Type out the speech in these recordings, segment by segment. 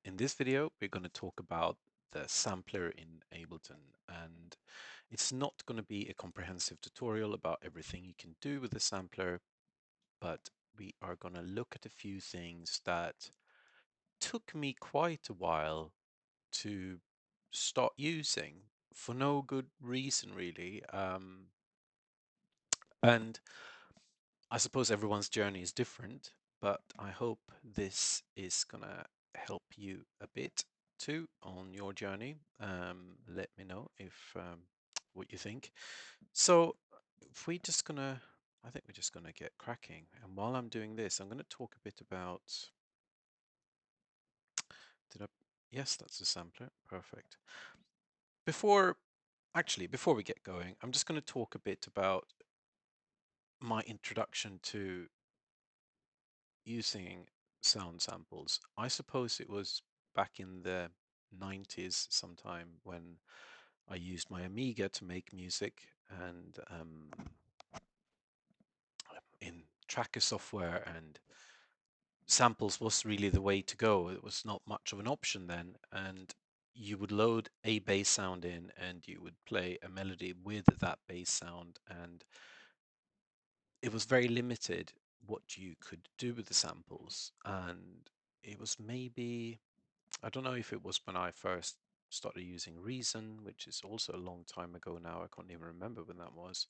In this video, we're going to talk about the sampler in Ableton, and it's not going to be a comprehensive tutorial about everything you can do with the sampler, but we are going to look at a few things that took me quite a while to start using for no good reason, really. And I suppose everyone's journey is different, but I hope this is gonna help you a bit too on your journey. Let me know if what you think. So if we just gonna, I think we're just gonna get cracking. And while I'm doing this, I'm gonna talk a bit about. Did I? Yes, that's a sampler. Perfect. Before, before we get going, I'm just gonna talk a bit about my introduction to using sound samples. I suppose it was back in the 90s sometime when I used my Amiga to make music, and in tracker software and samples was really the way to go. It was not much of an option then, and you would load a bass sound in and you would play a melody with that bass sound, and it was very limited what you could do with the samples. And it was maybe, I don't know if it was when I first started using Reason, which is also a long time ago now. I can't even remember when that was.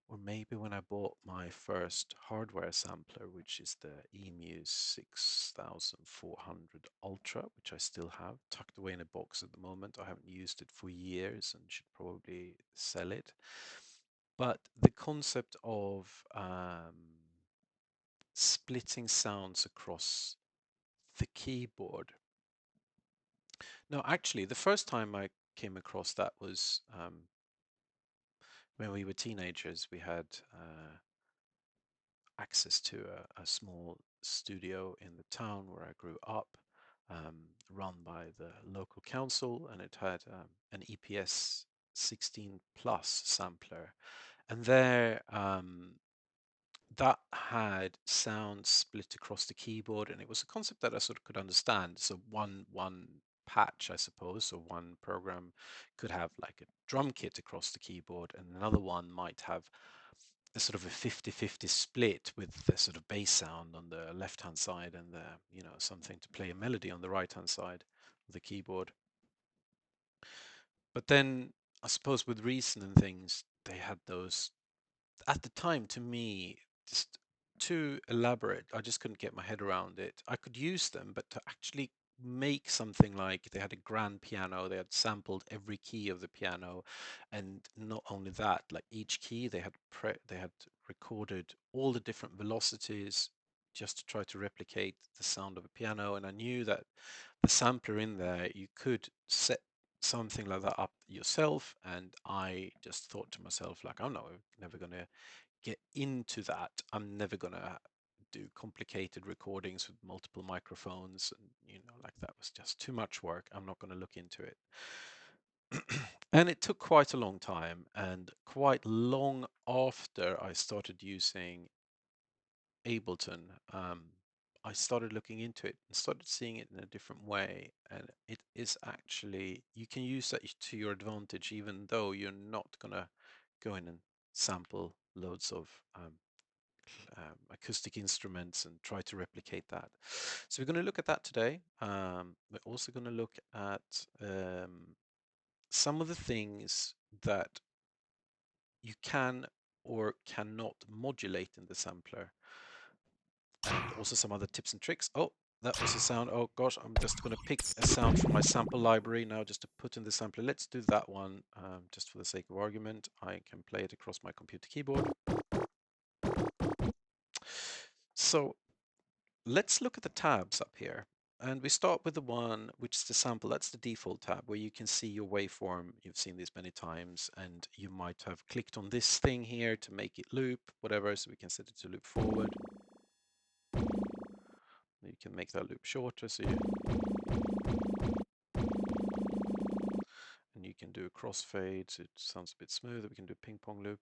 Or maybe when I bought my first hardware sampler, which is the EMU 6400 Ultra, which I still have tucked away in a box at the moment. I haven't used it for years and should probably sell it. But the concept of splitting sounds across the keyboard. No, actually, the first time I came across that was when we were teenagers. We had access to a small studio in the town where I grew up, run by the local council, and it had an EPS 16 plus sampler. And there, that had sound split across the keyboard, and it was a concept that I sort of could understand. So one patch, I suppose, or one program could have like a drum kit across the keyboard, and another one might have a sort of a 50-50 split with the sort of bass sound on the left hand side and the, something to play a melody on the right hand side of the keyboard. But then I suppose with Reason and things, they had those at the time. To me, just too elaborate. I just couldn't get my head around it. I could use them, but to actually make something like they had a grand piano, they had sampled every key of the piano, and not only that, like each key they had recorded all the different velocities just to try to replicate the sound of a piano. And I knew that the sampler in there, you could set something like that up yourself. And I just thought to myself, like, I'm never gonna get into that. I'm never gonna do complicated recordings with multiple microphones, and like that was just too much work. I'm not gonna look into it. And it took quite a long time, and quite long after I started using Ableton, I started looking into it and started seeing it in a different way. And it is actually, you can use that to your advantage, even though you're not gonna go in and sample loads of acoustic instruments and try to replicate that. So we're going to look at that today. We're also going to look at some of the things that you can or cannot modulate in the sampler, and also some other tips and tricks. Oh, that was a sound. Oh gosh, I'm just going to pick a sound from my sample library now just to put in the sampler. Let's do that one just for the sake of argument. I can play it across my computer keyboard. So let's look at the tabs up here. And we start with the one which is the sample. That's the default tab where you can see your waveform. You've seen this many times, and you might have clicked on this thing here to make it loop, whatever. So we can set it to loop forward. You can make that loop shorter, and you can do a crossfade, so it sounds a bit smoother. We can do a ping pong loop.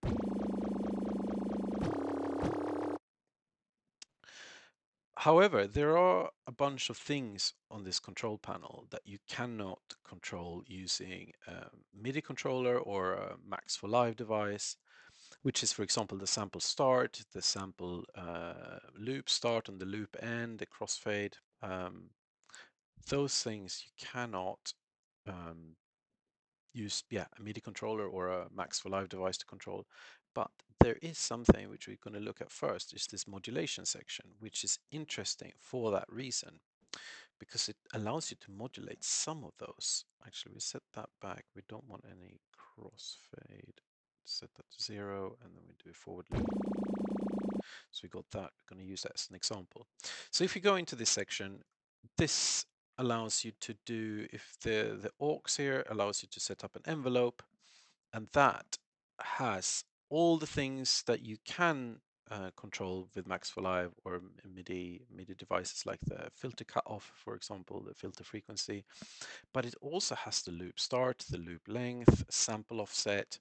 However, there are a bunch of things on this control panel that you cannot control using a MIDI controller or a Max for Live device, which is, for example, the sample start, the sample loop start and the loop end, the crossfade. Those things you cannot use, a MIDI controller or a Max for Live device to control. But there is something which we're going to look at first, is this modulation section, which is interesting for that reason, because it allows you to modulate some of those. Actually, we set that back. We don't want any crossfade. Set that to 0, and then we do a forward loop. So we got that. We're going to use that as an example. So if you go into this section, this allows you to do, if the aux here allows you to set up an envelope, and that has all the things that you can control with Max for Live or MIDI devices, like the filter cutoff, for example, the filter frequency. But it also has the loop start, the loop length, sample offset,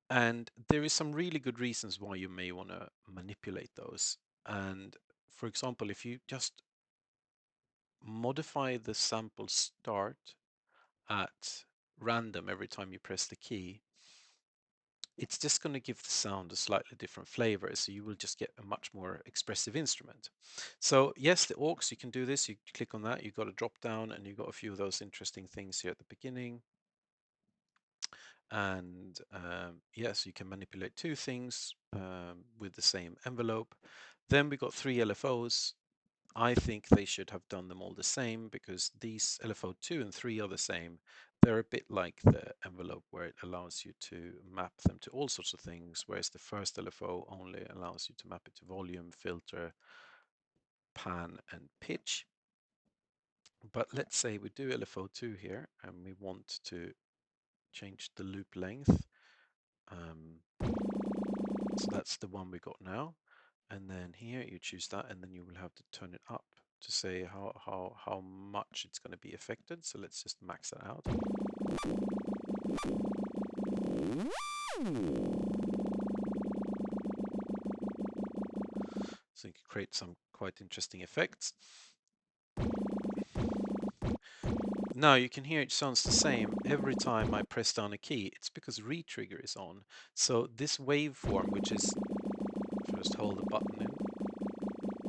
and there is some really good reasons why you may want to manipulate those. And for example, if you just modify the sample start at random every time you press the key, it's just going to give the sound a slightly different flavor, so you will just get a much more expressive instrument. So yes, the aux, you can do this. You click on that, you've got a drop down, and you've got a few of those interesting things here at the beginning. And yes, you can manipulate two things with the same envelope. Then we got 3 LFOs. I think they should have done them all the same, because these LFO 2 and 3 are the same. They're a bit like the envelope, where it allows you to map them to all sorts of things, whereas the first LFO only allows you to map it to volume, filter, pan, and pitch. But let's say we do LFO 2 here, and we want to change the loop length. So that's the one we got now. And then here you choose that, and then you will have to turn it up to say how much it's going to be affected. So let's just max that out. So you can create some quite interesting effects. Now you can hear it sounds the same every time I press down a key. It's because retrigger is on. So this waveform, which is, first hold the button in.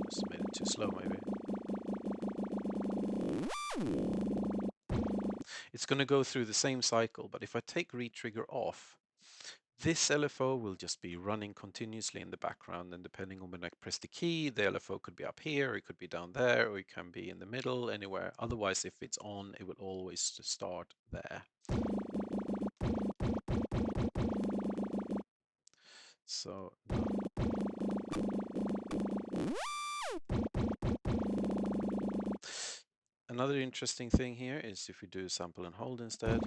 Just made it too slow maybe. It's going to go through the same cycle, but if I take retrigger off, this LFO will just be running continuously in the background, and depending on when I press the key, the LFO could be up here, or it could be down there, or it can be in the middle, anywhere. Otherwise, if it's on, it will always start there. So another interesting thing here is if we do sample and hold instead.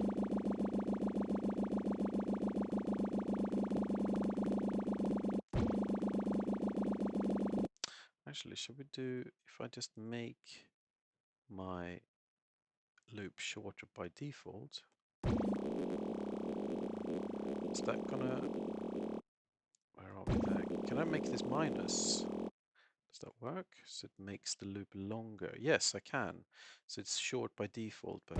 Actually, should we do, if I just make my loop shorter by default, is that gonna, where are we there? Can I make this minus? Does that work? So it makes the loop longer. Yes, I can. So it's short by default, but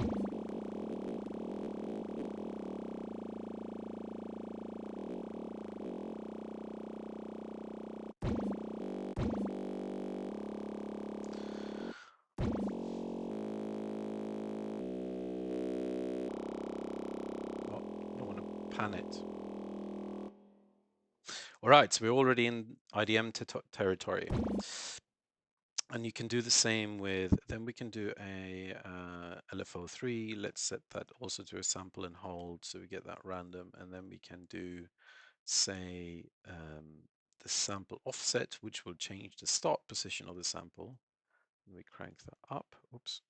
well, I don't want to pan it. All right, so we're already in IDM territory. And you can do the same with, then we can do a LFO3. Let's set that also to a sample and hold, so we get that random. And then we can do, say, the sample offset, which will change the start position of the sample. And we crank that up. Oops.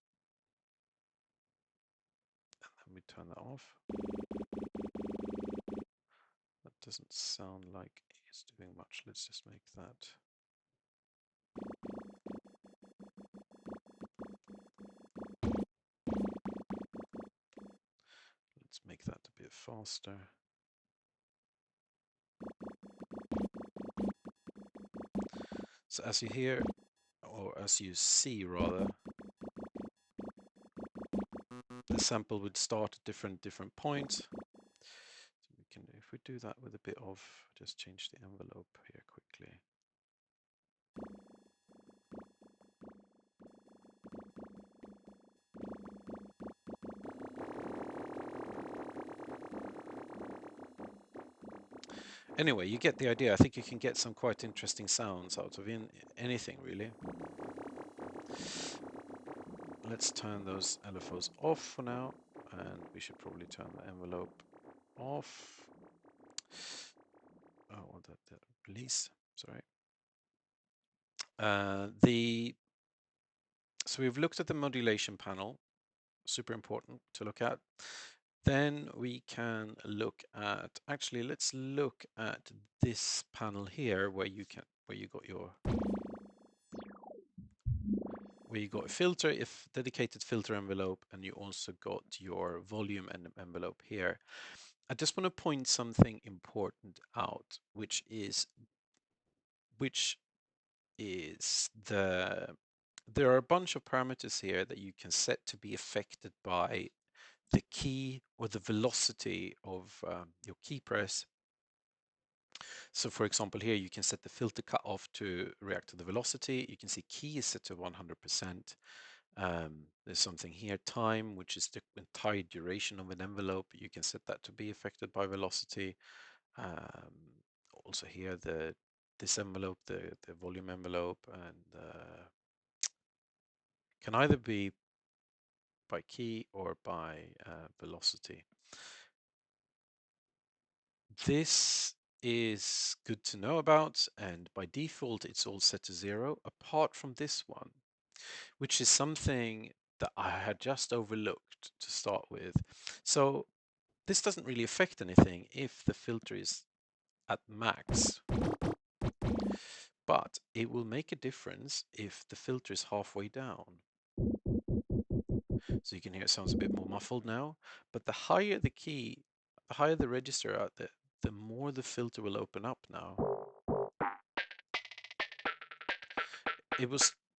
And then we turn that off. That doesn't sound like it's doing much. Let's just make that. Let's make that a bit faster. So as you hear, or as you see rather, the sample would start at different points. So we can, if we do that with a bit of, just change the envelope here quickly. Anyway, you get the idea. I think you can get some quite interesting sounds out of anything, really. Let's turn those LFOs off for now, and we should probably turn the envelope off. Oh, the release, sorry. So we've looked at the modulation panel, super important to look at. Then we can look at, actually, let's look at this panel here where you got a filter, if dedicated filter envelope, and you also got your volume envelope here. I just want to point something important out, which is there are a bunch of parameters here that you can set to be affected by the key or the velocity of your key press. So for example, here you can set the filter cutoff to react to the velocity. You can see key is set to 100%. There's something here, time, which is the entire duration of an envelope. You can set that to be affected by velocity. Also here, this envelope, the volume envelope, and can either be by key or by velocity. This is good to know about, and by default it's all set to 0 apart from this one, which is something that I had just overlooked to start with. So this doesn't really affect anything if the filter is at max, but it will make a difference if the filter is halfway down. So you can hear it sounds a bit more muffled now, but the higher the key, the higher the register out there, the more the filter will open up now.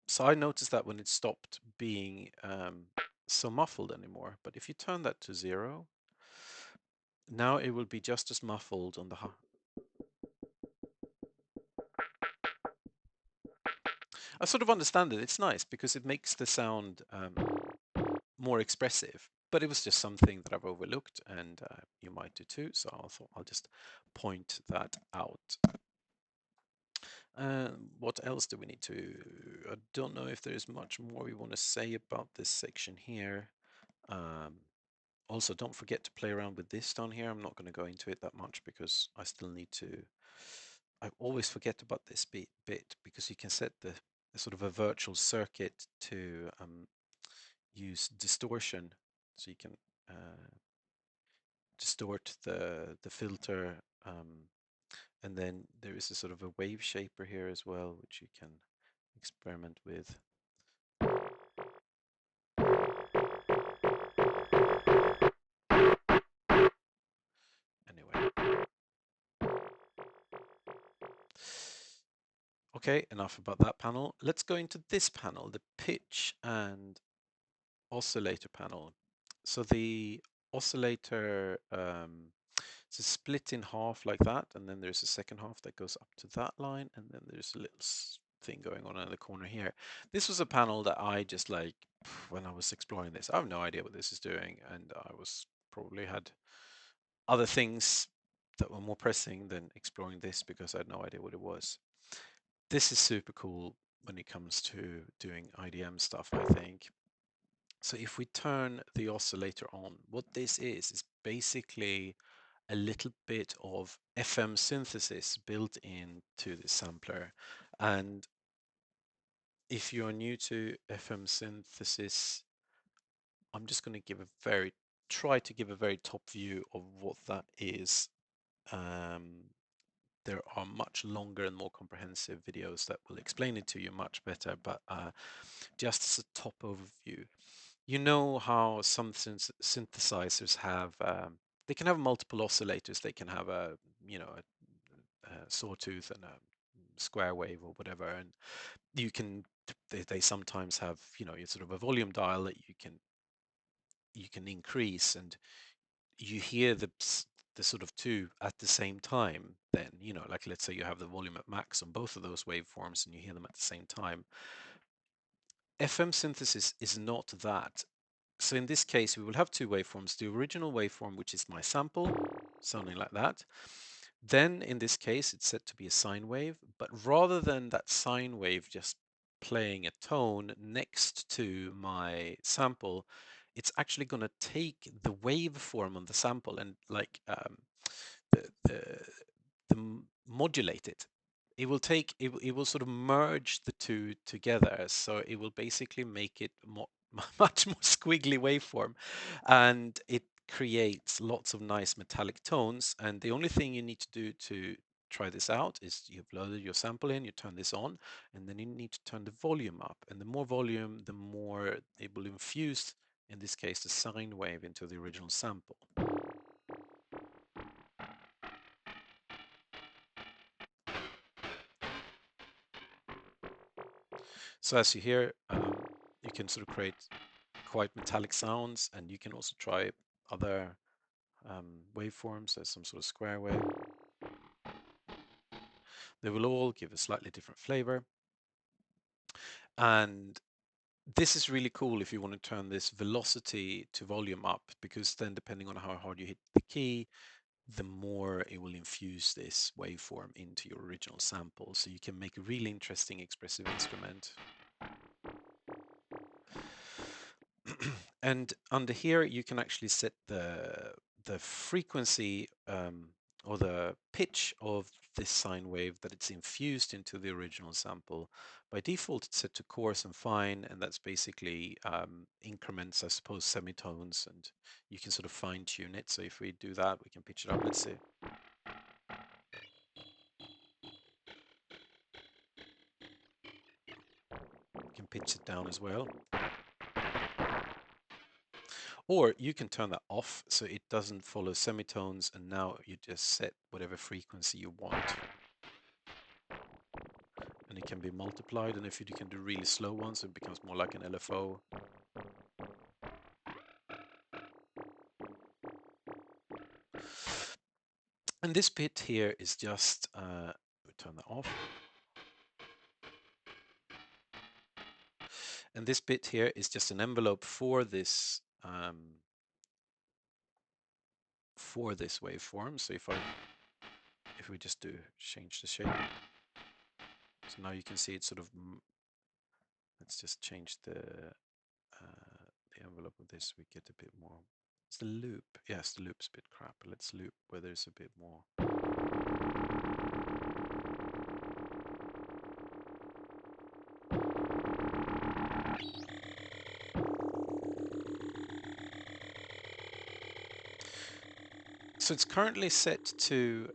So I noticed that when it stopped being so muffled anymore, but if you turn that to 0, now it will be just as muffled on the high. I sort of understand it. It's nice because it makes the sound more expressive, but it was just something that I've overlooked, and you might do too. So I thought I'll just point that out. What else do we need to? I don't know if there's much more we want to say about this section here. Also, don't forget to play around with this down here. I'm not going to go into it that much because I still need to. I always forget about this bit because you can set the sort of a virtual circuit to use distortion, so you can distort the filter, and then there is a sort of a wave shaper here as well, which you can experiment with. Anyway. Okay, enough about that panel. Let's go into this panel, the pitch and oscillator panel. So the oscillator is split in half like that, and then there's a second half that goes up to that line, and then there's a little thing going on in the corner here. This was a panel that I just like when I was exploring this. I have no idea what this is doing, and I was probably had other things that were more pressing than exploring this because I had no idea what it was. This is super cool when it comes to doing IDM stuff, I think. So if we turn the oscillator on, what this is basically a little bit of FM synthesis built into the sampler. And if you're new to FM synthesis, I'm just going to try to give a very top view of what that is. There are much longer and more comprehensive videos that will explain it to you much better, but just as a top overview, you know how some synthesizers have, they can have multiple oscillators. They can have a sawtooth and a square wave or whatever, and You can they sometimes have, you know, sort of a volume dial that you can increase, and you hear the sort of two at the same time. Then, you know, like let's say you have the volume at max on both of those waveforms and you hear them at the same time. FM synthesis is not that. So in this case, we will have two waveforms, the original waveform, which is my sample, sounding like that. Then in this case, it's set to be a sine wave, but rather than that sine wave just playing a tone next to my sample, it's actually going to take the waveform on the sample and like the, the, modulate it. It will take it will sort of merge the two together, so it will basically make it more much more squiggly waveform, and it creates lots of nice metallic tones. And the only thing you need to do to try this out is you've loaded your sample in, you turn this on, and then you need to turn the volume up. And the more volume, the more it will infuse, in this case, the sine wave into the original sample. So as you hear, you can sort of create quite metallic sounds, and you can also try other waveforms. There's some sort of square wave. They will all give a slightly different flavor. And this is really cool if you want to turn this velocity to volume up, because then depending on how hard you hit the key, the more it will infuse this waveform into your original sample. So you can make a really interesting expressive instrument. And under here, you can actually set the frequency or the pitch of this sine wave that it's infused into the original sample. By default, it's set to coarse and fine, and that's basically increments, I suppose, semitones, and you can sort of fine tune it. So if we do that, we can pitch it up. Let's see. We can pitch it down as well. Or you can turn that off so it doesn't follow semitones, and now you just set whatever frequency you want. And it can be multiplied, and if you can do really slow ones, it becomes more like an LFO. And this bit here is just, we turn that off. And this bit here is just an envelope for this waveform. So if we just change the shape, so now you can see it sort of. Let's just change the envelope of this. We get a bit more. It's the loop. Yes, the loop's a bit crap. Let's loop where there's a bit more. So it's currently set to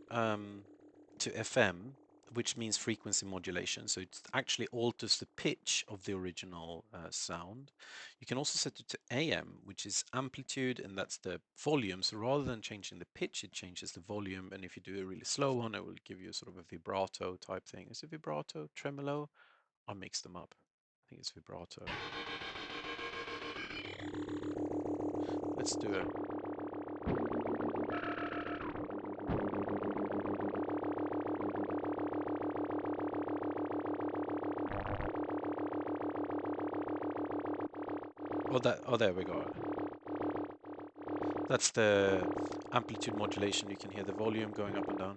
FM, which means frequency modulation. So it actually alters the pitch of the original sound. You can also set it to AM, which is amplitude, and that's the volume. So rather than changing the pitch, it changes the volume. And if you do a really slow one, it will give you sort of a vibrato type thing. Is it vibrato, tremolo? I mixed them up. I think it's vibrato. Let's do it. Oh, there we go. That's the amplitude modulation. You can hear the volume going up and down.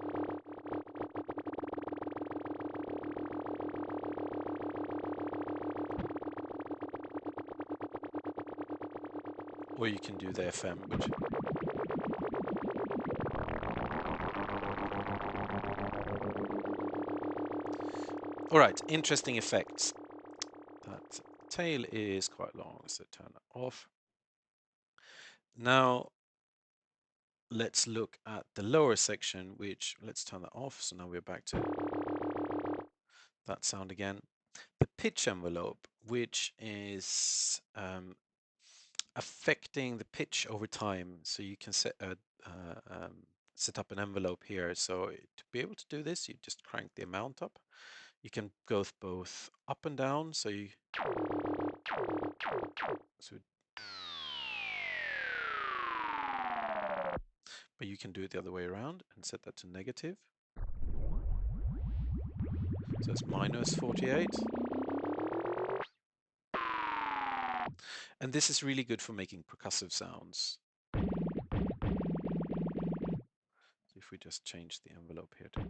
Or you can do the FM, which... All right, interesting effects. That tail is quite long, so turn that off. Now, let's look at the lower section, which, let's turn that off. So now we're back to that sound again. The pitch envelope, which is affecting the pitch over time. So you can set up an envelope here. So to be able to do this, you just crank the amount up. You can go both up and down, so but you can do it the other way around and set that to negative. So it's minus 48. And this is really good for making percussive sounds. So if we just change the envelope here to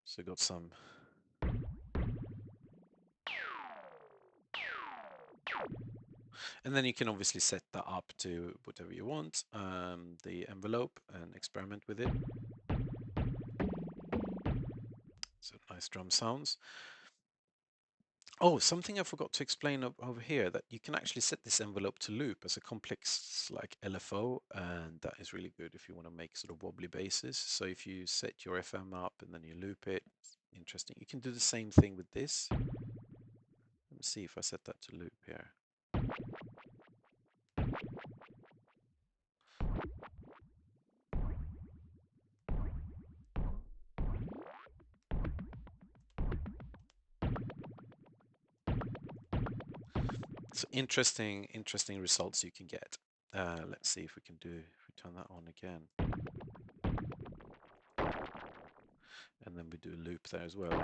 so got some. And then you can obviously set that up to whatever you want, the envelope, and experiment with it. So nice drum sounds. Oh, something I forgot to explain over here, that you can actually set this envelope to loop as a complex like LFO, and that is really good if you want to make sort of wobbly basses. So if you set your FM up and then you loop it, interesting. You can do the same thing with this. Let me see if I set that to loop here. So interesting results you can get. Let's see if we can do, if we turn that on again. And then we do a loop there as well.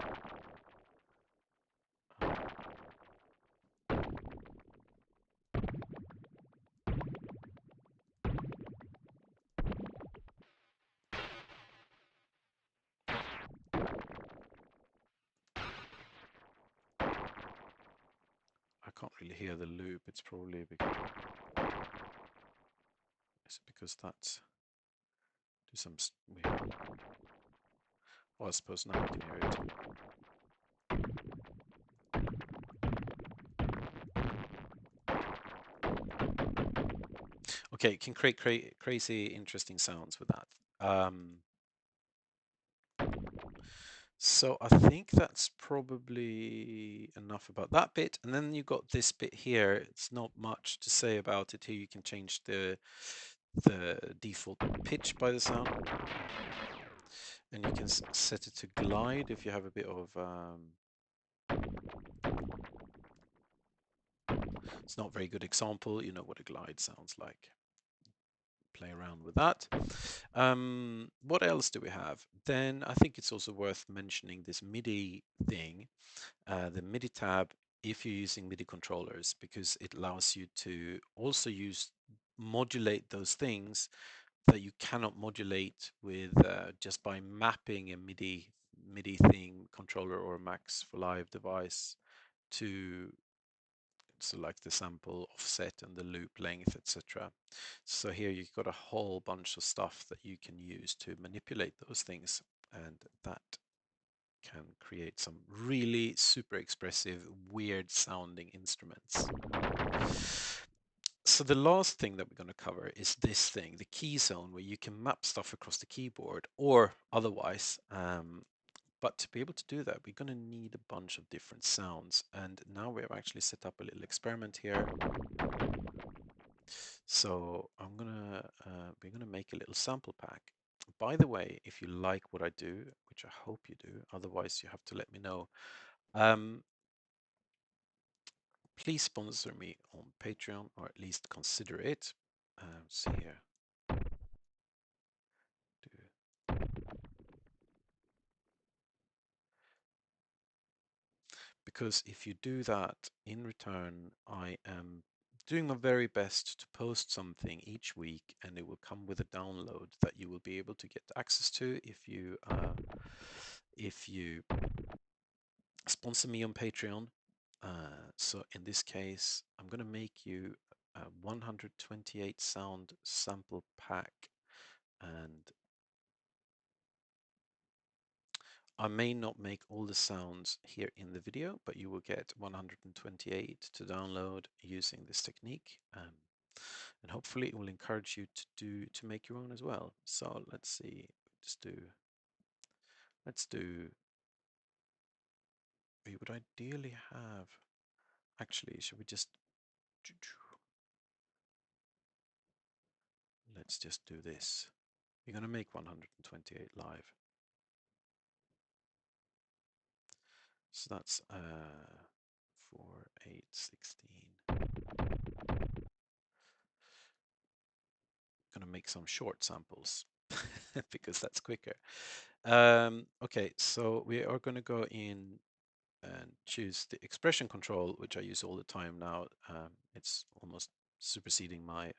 I can't really hear the loop. It's probably because, is it because that's, do some, oh, I suppose now we can hear it. Okay, you can create crazy, interesting sounds with that. So I think that's probably enough about that bit. And then you got this bit here. It's not much to say about it. Here you can change the default pitch by the sound. And you can set it to glide if you have a bit of... it's not a very good example. You know what a glide sounds like. Play around with that. What else do we have? Then I think it's also worth mentioning this MIDI thing, the MIDI tab, if you're using MIDI controllers, because it allows you to also modulate those things that you cannot modulate with just by mapping a MIDI thing controller or a Max for Live device to select the sample offset and the loop length, etc. So here you've got a whole bunch of stuff that you can use to manipulate those things, and that can create some really super expressive, weird sounding instruments. So the last thing that we're going to cover is this thing, the key zone, where you can map stuff across the keyboard or otherwise. But to be able to do that, we're going to need a bunch of different sounds. And now we have actually set up a little experiment here. So we're gonna make a little sample pack. By the way, if you like what I do, which I hope you do, otherwise you have to let me know. Please sponsor me on Patreon, or at least consider it. See here. Because if you do that, in return, I am doing my very best to post something each week, and it will come with a download that you will be able to get access to if you sponsor me on Patreon. So in this case, I'm going to make you a 128 sound sample pack, and I may not make all the sounds here in the video, but you will get 128 to download using this technique. And hopefully it will encourage you to make your own as well. So let's see, we would ideally have, actually, should we just Let's just do this. We're going to make 128 live. So that's 4, 8, 16. Going to make some short samples because that's quicker. Okay, so we are going to go in and choose the expression control, which I use all the time now. It's almost superseding my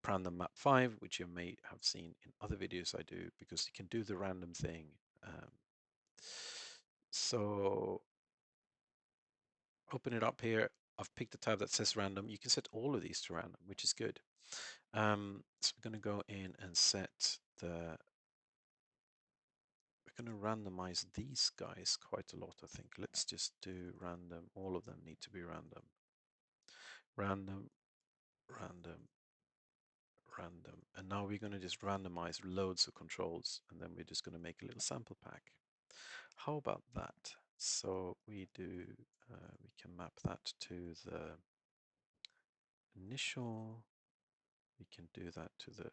random map 5, which you may have seen in other videos I do, because you can do the random thing. So open it up here. I've picked a tab that says random. You can set all of these to random, which is good. So we're going to go in and set the, we're going to randomize these guys quite a lot, I think. Let's just do random. All of them need to be random. Random, random, random. And now we're going to just randomize loads of controls, and then we're just going to make a little sample pack. How about that? So we do, we can map that to the initial. We can do that to the,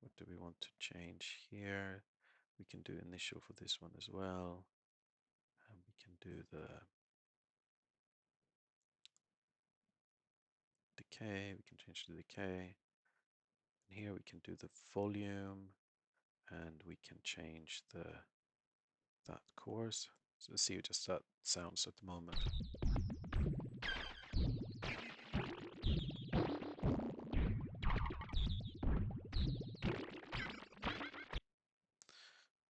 what do we want to change here? We can do initial for this one as well. And we can do the decay. We can change the decay. And here we can do the volume, and we can change the that course. So let's see just that sounds at the moment.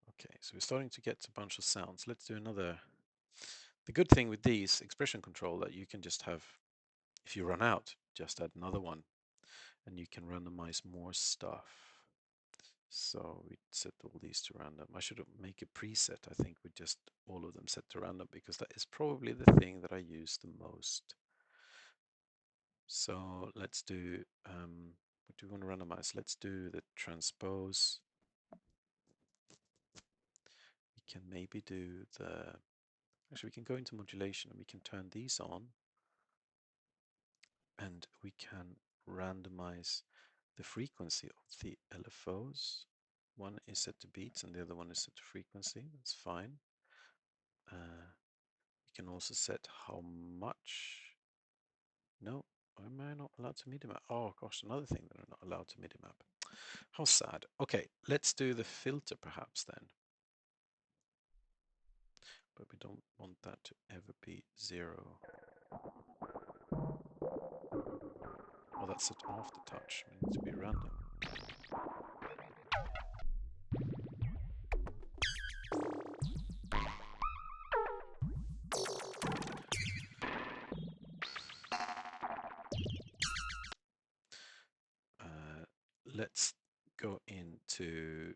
Okay, so we're starting to get a bunch of sounds. Let's do another. The good thing with these expression control that you can just have, if you run out, just add another one, and you can randomize more stuff. So we set all these to random. I should make a preset, I think, with just all of them set to random, because that is probably the thing that I use the most. So let's do, what do we want to randomize? Let's do the transpose. We can maybe do the, actually we can go into modulation and we can turn these on, and we can randomize the frequency of the LFOs. One is set to beats and the other one is set to frequency. That's fine. You can also set how much. No, am I not allowed to MIDI map? Oh gosh, another thing that I'm not allowed to MIDI map. How sad. Okay, let's do the filter perhaps then. But we don't want that to ever be 0. Oh, that's set after touch. It needs to be random. Let's go into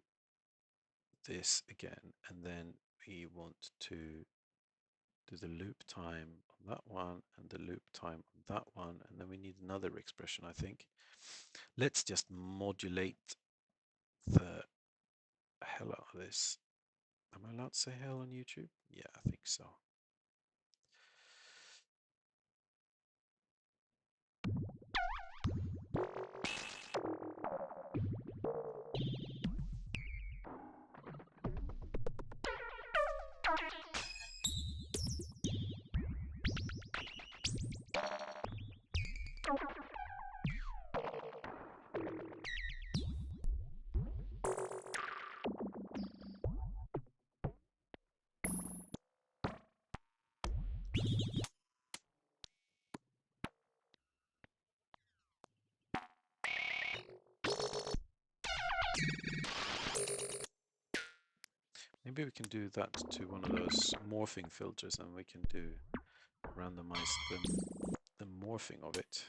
this again, and then we want to do the loop time on that one and the loop time on that one, and then we need another expression, I think. Let's just modulate the hell out of this. Am I allowed to say hell on YouTube? Yeah, I think so. Maybe we can do that to one of those morphing filters, and we can do randomize the morphing of it.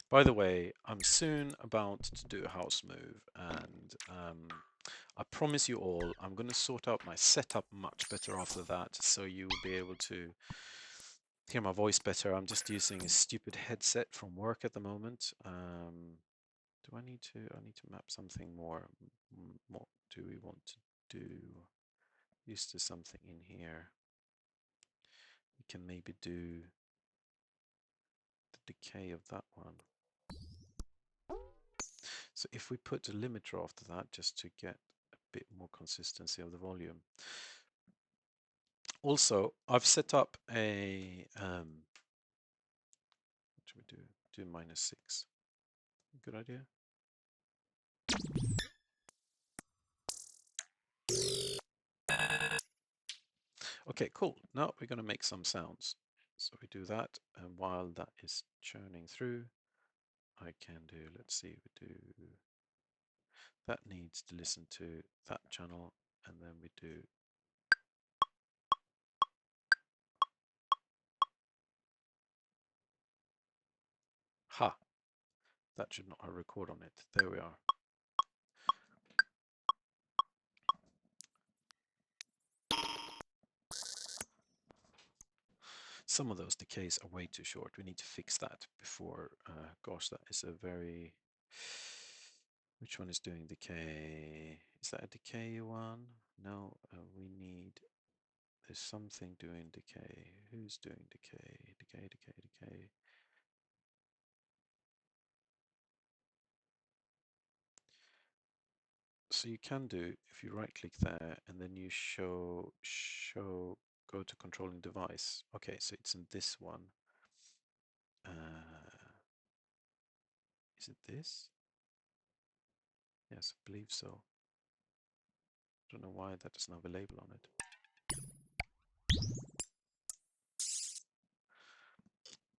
By the way, I'm soon about to do a house move, and I promise you all, I'm going to sort out my setup much better after that, so you will be able to hear my voice better. I'm just using a stupid headset from work at the moment. Do I need to? I need to map something more. What do we want to do? Used to something in here. You can maybe do the decay of that one. So if we put a limiter after that, just to get a bit more consistency of the volume. Also, I've set up a, what should we do? Do -6. Good idea. Okay, cool. Now we're going to make some sounds. So we do that, and while that is churning through, I can do, let's see, we do, that needs to listen to that channel, and then we do, ha, that should not have record on it. There we are. Some of those decays are way too short. We need to fix that before, gosh, that is a very, which one is doing decay? Is that a decay one? No, we need, there's something doing decay. Who's doing decay? Decay, decay, decay. So you can do, if you right click there and then you show, go to controlling device. Okay, so it's in this one. Is it this? Yes, I believe so. Don't know why that doesn't have a label on it.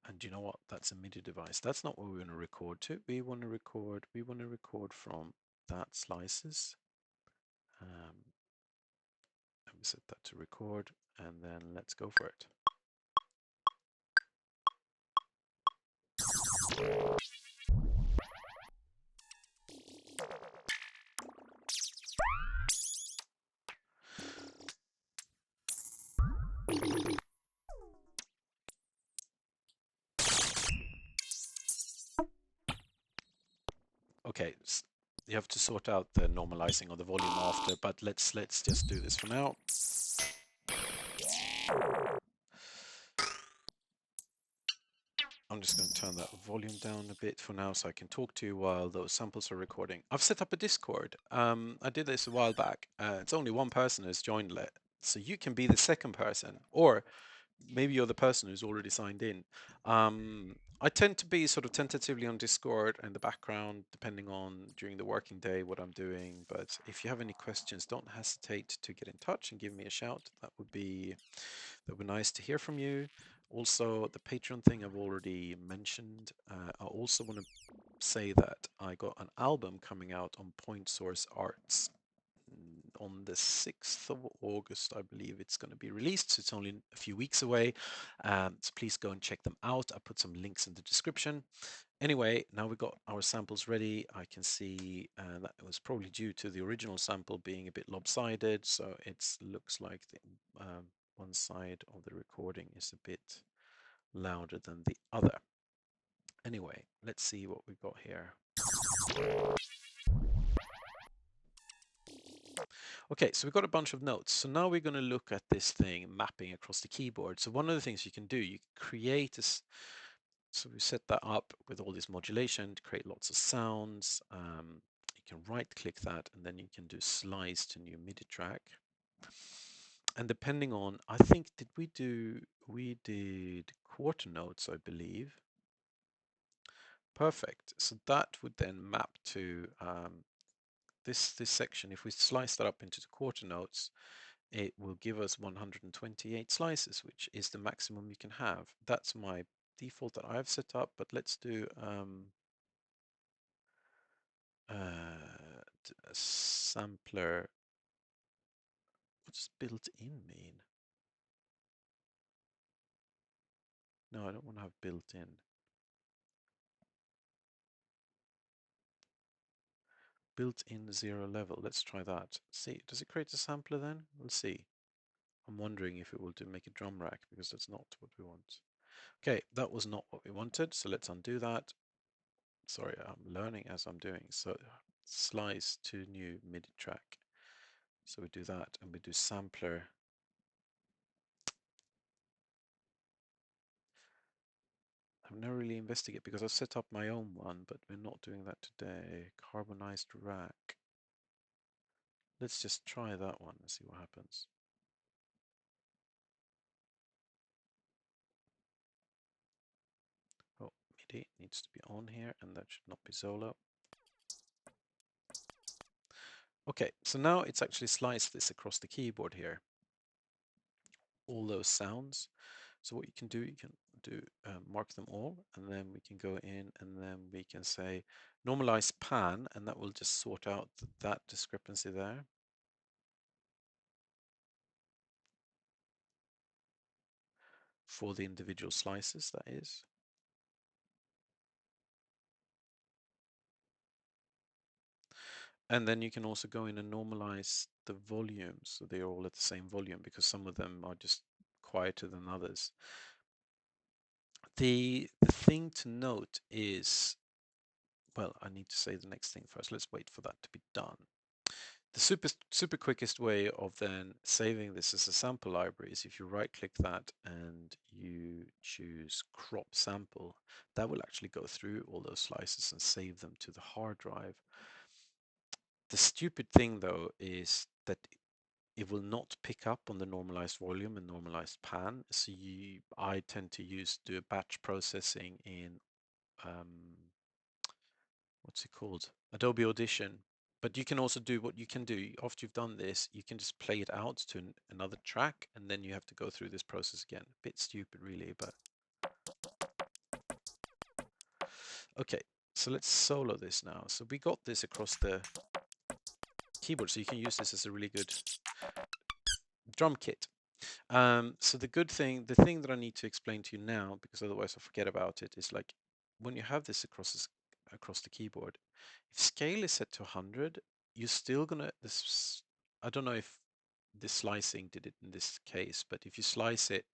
And you know what? That's a MIDI device. That's not what we want to record to. We want to record from that slices. Let me set that to record, and then let's go for it. Okay, you have to sort out the normalizing of the volume after, but let's just do this for now. I'm just going to turn that volume down a bit for now so I can talk to you while those samples are recording. I've set up a Discord. I did this a while back. It's only one person who's joined it, so you can be the second person, or maybe you're the person who's already signed in. I tend to be sort of tentatively on Discord in the background, depending on during the working day what I'm doing. But if you have any questions, don't hesitate to get in touch and give me a shout. That would be nice to hear from you. Also, the Patreon thing I've already mentioned. I also want to say that I got an album coming out on Point Source Arts on the 6th of August, I believe it's going to be released. So it's only a few weeks away. So please go and check them out. I put some links in the description. Anyway, now we've got our samples ready. I can see that it was probably due to the original sample being a bit lopsided. So it looks like the one side of the recording is a bit louder than the other. Anyway, let's see what we've got here. Okay, so we've got a bunch of notes. So now we're going to look at this thing mapping across the keyboard. So one of the things you can do, you can create a, so we set that up with all this modulation to create lots of sounds. You can right click that and then you can do slice to new MIDI track. And depending on, I think, we did quarter notes, I believe. Perfect. So that would then map to this section. If we slice that up into the quarter notes, it will give us 128 slices, which is the maximum you can have. That's my default that I've set up, but let's do a sampler. What does built-in mean? No, I don't want to have built-in. Built-in 0 level. Let's try that. See, does it create a sampler then? We'll see. I'm wondering if it will make a drum rack, because that's not what we want. Okay, that was not what we wanted, so let's undo that. Sorry, I'm learning as I'm doing. So slice to new MIDI track. So we do that, and we do sampler. I've never really investigated because I've set up my own one, but we're not doing that today. Carbonized rack. Let's just try that one and see what happens. Oh, MIDI needs to be on here, and that should not be solo. Okay, so now it's actually sliced this across the keyboard here. All those sounds. So what you can do mark them all, and then we can go in and then we can say normalize pan, and that will just sort out that discrepancy there. For the individual slices, that is. And then you can also go in and normalize the volume so they're all at the same volume, because some of them are just quieter than others. The thing to note is, well, I need to say the next thing first. Let's wait for that to be done. The super quickest way of then saving this as a sample library is if you right click that and you choose crop sample. That will actually go through all those slices and save them to the hard drive. The stupid thing though is that it will not pick up on the normalized volume and normalized pan. So I tend to do a batch processing in what's it called? Adobe Audition. But you can also do what you can do after you've done this, you can just play it out to another track, and then you have to go through this process again. A bit stupid, really, but okay. So let's solo this now. So we got this across the keyboard, so you can use this as a really good drum kit. So the thing that I need to explain to you now, because otherwise I forget about it, is like when you have this across the keyboard, if scale is set to 100, you're still gonna this. I don't know if the slicing did it in this case, but if you slice it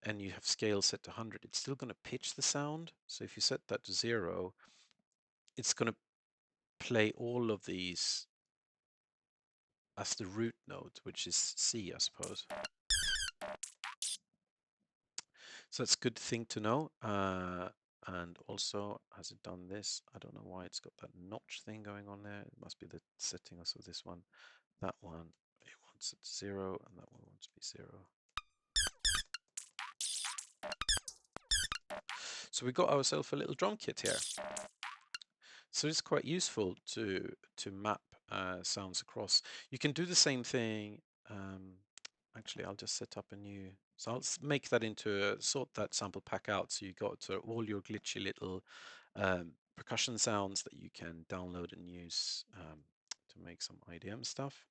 and you have scale set to 100, it's still gonna pitch the sound. So if you set that to 0, it's gonna play all of these as the root note, which is C, I suppose. So it's a good thing to know. And also, has it done this? I don't know why it's got that notch thing going on there. It must be the settings of this one. That one, it wants it 0, and that one wants to be 0. So we got ourselves a little drum kit here. So it's quite useful to map sounds across. You can do the same thing. Actually, I'll just set up a new. So I'll make that into sort that sample pack out. So you got all your glitchy little percussion sounds that you can download and use to make some IDM stuff.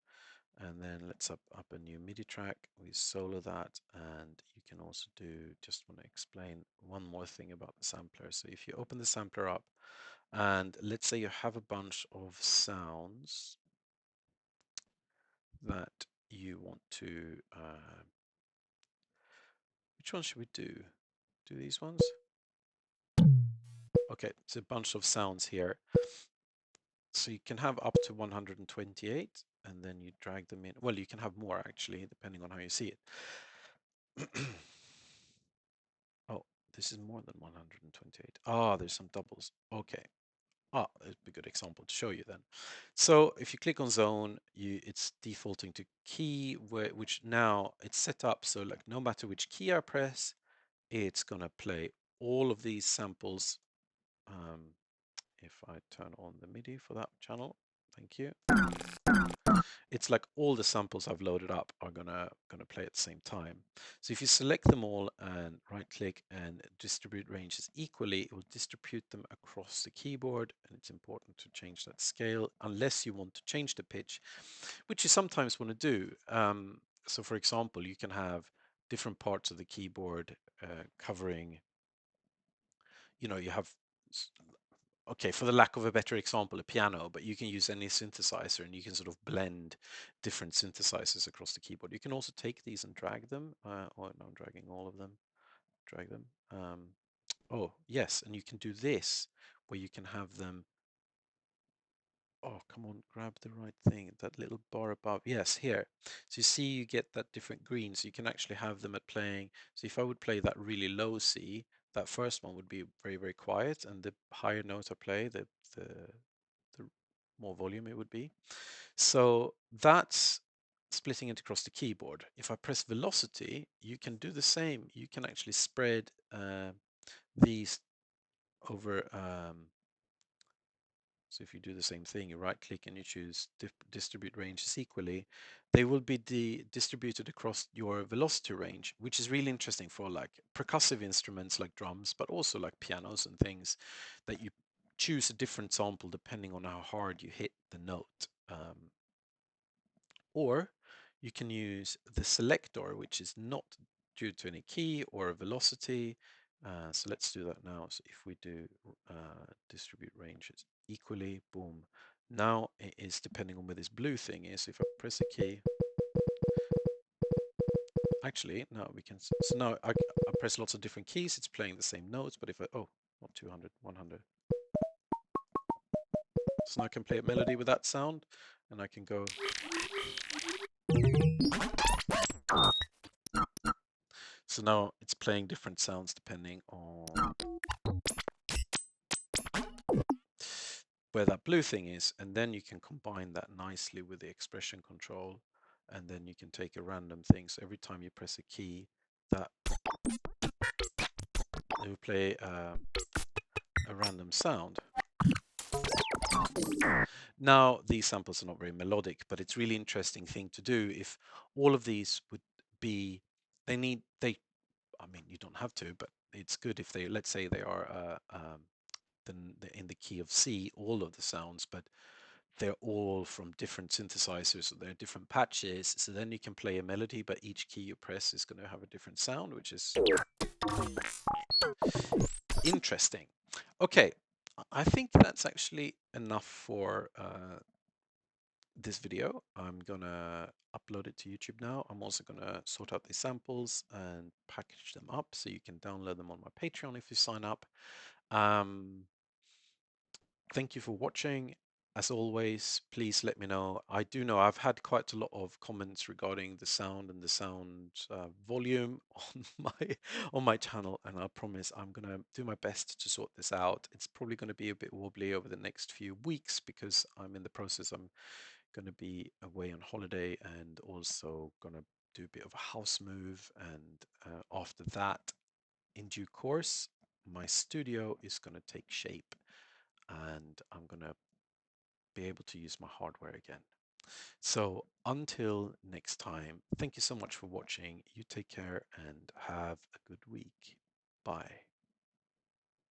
And then let's up a new MIDI track. We solo that, and you can also do. Just want to explain one more thing about the sampler. So if you open the sampler up, and let's say you have a bunch of sounds that you want to, which one should we do? Do these ones? Okay, it's a bunch of sounds here. So you can have up to 128, and then you drag them in. Well, you can have more actually, depending on how you see it. Oh, this is more than 128. Ah, there's some doubles. Okay. Ah, that'd be a good example to show you then. So if you click on zone, it's defaulting to key, which now it's set up so like no matter which key I press, it's gonna play all of these samples. If I turn on the MIDI for that channel, thank you. It's like all the samples I've loaded up are gonna play at the same time. So if you select them all and right click and distribute ranges equally, it will distribute them across the keyboard, and it's important to change that scale unless you want to change the pitch, which you sometimes want to do. So for example, you can have different parts of the keyboard covering, you have okay, for the lack of a better example, a piano, but you can use any synthesizer and you can sort of blend different synthesizers across the keyboard. You can also take these and drag them. Oh, no, I'm dragging all of them. Drag them. Oh, yes, and you can do this where you can have them. Oh, come on, grab the right thing. That little bar above. Yes, here. So you see you get that different green. So you can actually have them at playing. So if I would play that really low C, that first one would be very, very quiet. And the higher note I play, the, the more volume it would be. So that's splitting it across the keyboard. If I press velocity, you can do the same. You can actually spread these over. So if you do the same thing, you right click and you choose distribute ranges equally, they will be distributed across your velocity range, which is really interesting for like percussive instruments like drums, but also like pianos and things that you choose a different sample depending on how hard you hit the note. Or you can use the selector, which is not due to any key or a velocity. So let's do that now. So if we do distribute ranges equally, boom. Now it is depending on where this blue thing is. If I press a key, actually, now we can, so now I press lots of different keys. It's playing the same notes, but if I, oh, not 200, 100. So now I can play a melody with that sound and I can go. So now it's playing different sounds depending on where that blue thing is, and then you can combine that nicely with the expression control, and then you can take a random thing. So every time you press a key, that it will play a random sound. Now these samples are not very melodic, but it's really interesting thing to do. If all of these would be, I mean, you don't have to, but it's good if they, let's say they are in the key of C, all of the sounds, but they're all from different synthesizers, so they're different patches. So then you can play a melody, but each key you press is going to have a different sound, which is interesting. Okay, I think that's actually enough for this video. I'm gonna upload it to YouTube now. I'm also gonna sort out these samples and package them up so you can download them on my Patreon if you sign up. Um, Thank you for watching. As always, please let me know. I do know I've had quite a lot of comments regarding the sound and the sound volume on my channel, and I promise I'm gonna do my best to sort this out. It's probably going to be a bit wobbly over the next few weeks because I'm in the process. I'm going to be away on holiday and also going to do a bit of a house move, and after that, in due course, my studio is going to take shape and I'm going to be able to use my hardware again. So until next time, thank you so much for watching. You take care and have a good week. Bye.